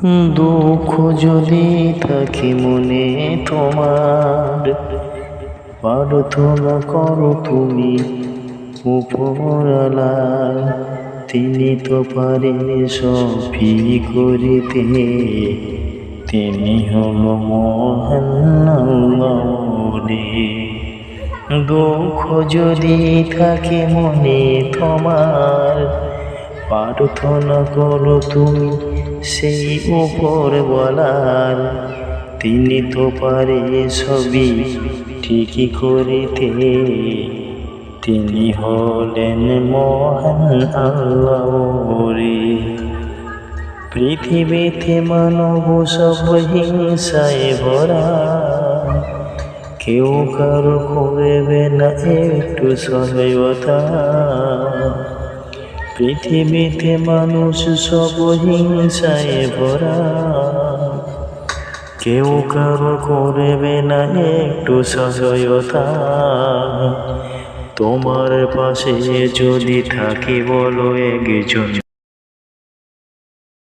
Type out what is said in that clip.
দুঃখ যদি থাকে মনে তোমার, প্রার্থনা করো তুমি উপরওয়ালায়। তিনি তো পারেন সবই করিতে, তিনি হলো মহান আল্লাহ। দুঃখ যদি থাকে মনে তোমার, প্রার্থনা করো তুমি সেই উপরওয়ালার। তিনি তো পারে সবই ঠিকই করিতে, তিনি হলেন মহান আল্লাহ রে। পৃথিবীতে মানব সব হিংসায় ভরা, কেউ কারো করবে না একটু সহায়তা। পৃথিবীতে মানুষ সব হিংসায় ভরা, কেউ কারো করবে না একটু সহায়তা। তোমার পাশে যদি থাকে বলো একজন